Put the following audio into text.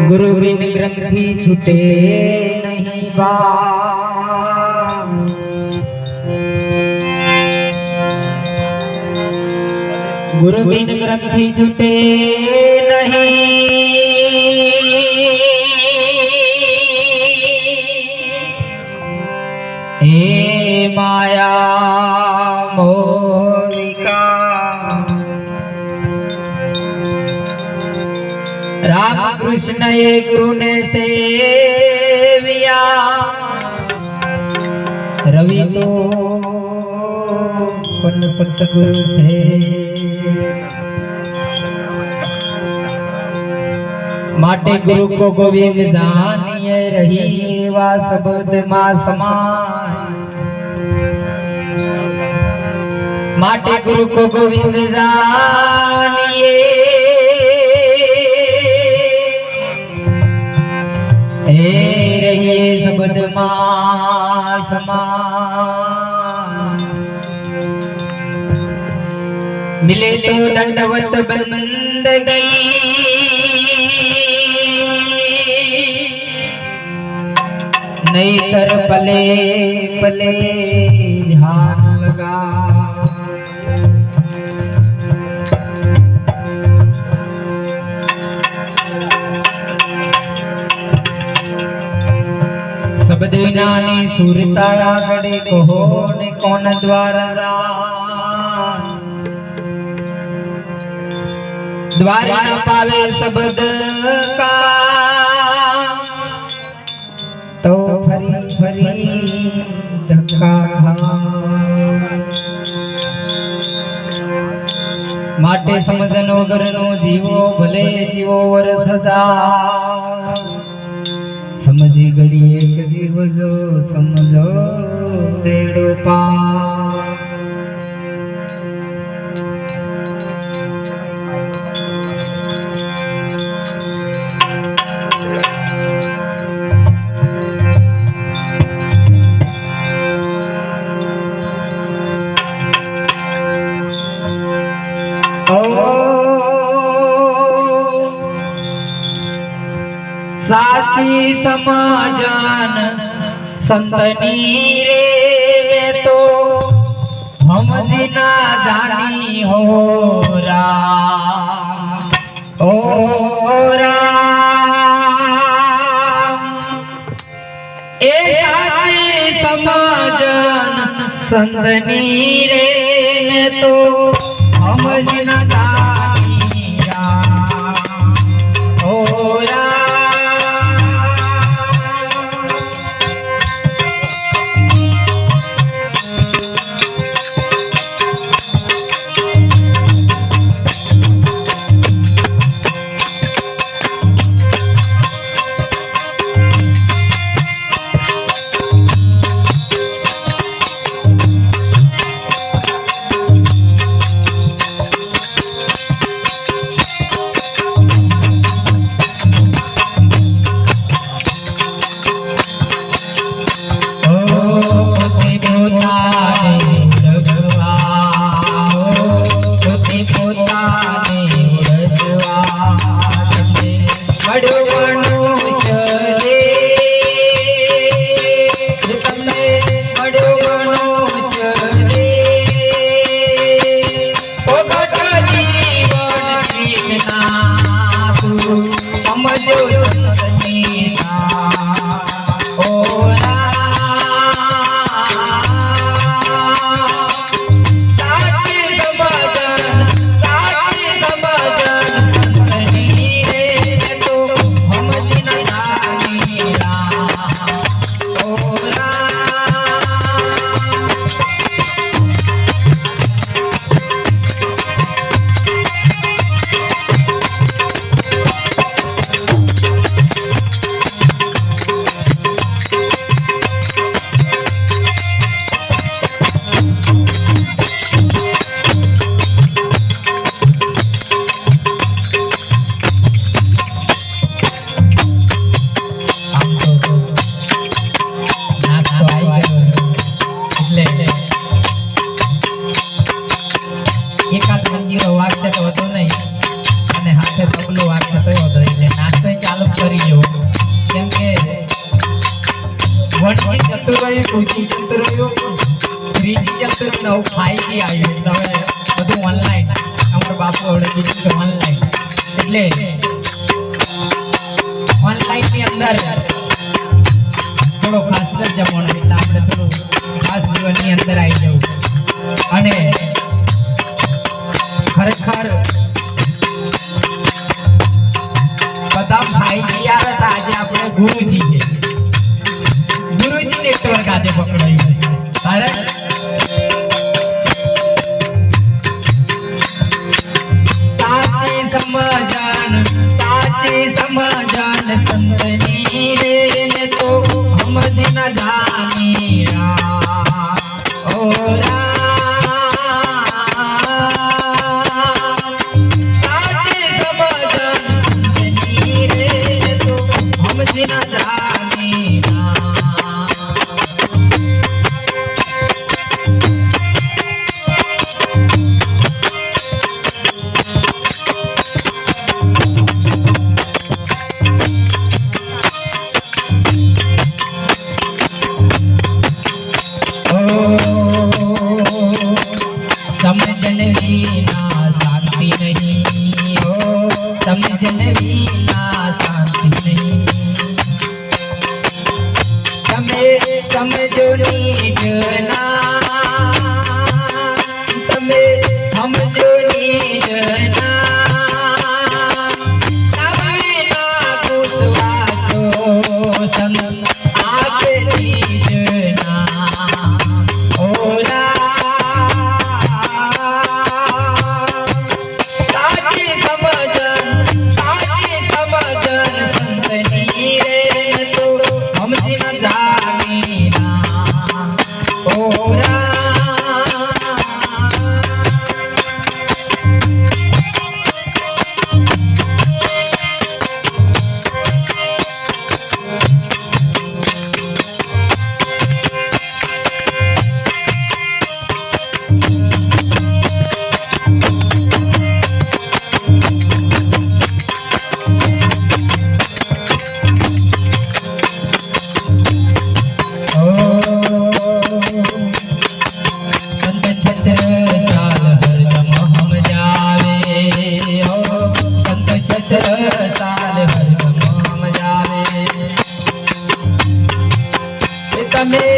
गुरु बिन ग्रंथि छूटे नहीं बात। गुरु बिन ग्रंथि छूटे नहीं, हे माया मोहिका। राम कृष्ण ये गुरु ने सेविया, रवि तो पन सतगुरु से। माटे गुरु को गोविंद जानिए, रही वा शब्द मां समाय। माटे गुरु को गोविंद जानिए, रहिए शब्द मां समाय। मिले तो दंडवत बंदगी, नहीं कर पले पले ध्यान लगा। शब्द विनानी सुरताया गड़े कहो ने कौन द्वार द्वार न पावे शब्द का, तो फरी फरी धक्का खा। माटे समझन वगरनो जीवो भले जीवो वर सजा। समझी घड़ी एक जीव जो समझो बेड़ो पार। साची समाजान संतनी रे, मैं तो हम जिना जानी हो राम। ओ राम ए साची समाजान संतनी रे, मैं तो हम जिना जानी राम। ओ राम કઈ પૂછી ચિત્ર ત્રીજી ચિત્ર નવ 5G આવ્યું એટલે હવે બધું ઓનલાઈન અમારા બાપુ હવે કીધું કે ઓનલાઈન એટલે ઓનલાઈન ની અંદર થોડો ફાસ્ટર જમવાનો એટલે આપણે થોડું ખાસ જીવનની અંદર આવી જવું અને ખરેખર બધા 5G આવે તો આજે આપણે ગુરુજી છે ગુરુજી નેટવર્ક આજે પકડાયું અરે સાચી સમજન સંતની રે ને તો સમજ ન જાની રા ઓ સાચી સમજન સંતની રે ને તો સમજ ન જાની समझन वीना शांति नहीं हो समझन वीना शांति नहीं તમે સમજો નીજના તમે સમજો નીજના તમે ના પૂછવા છો સમ આપે નીજના ઓલા તમે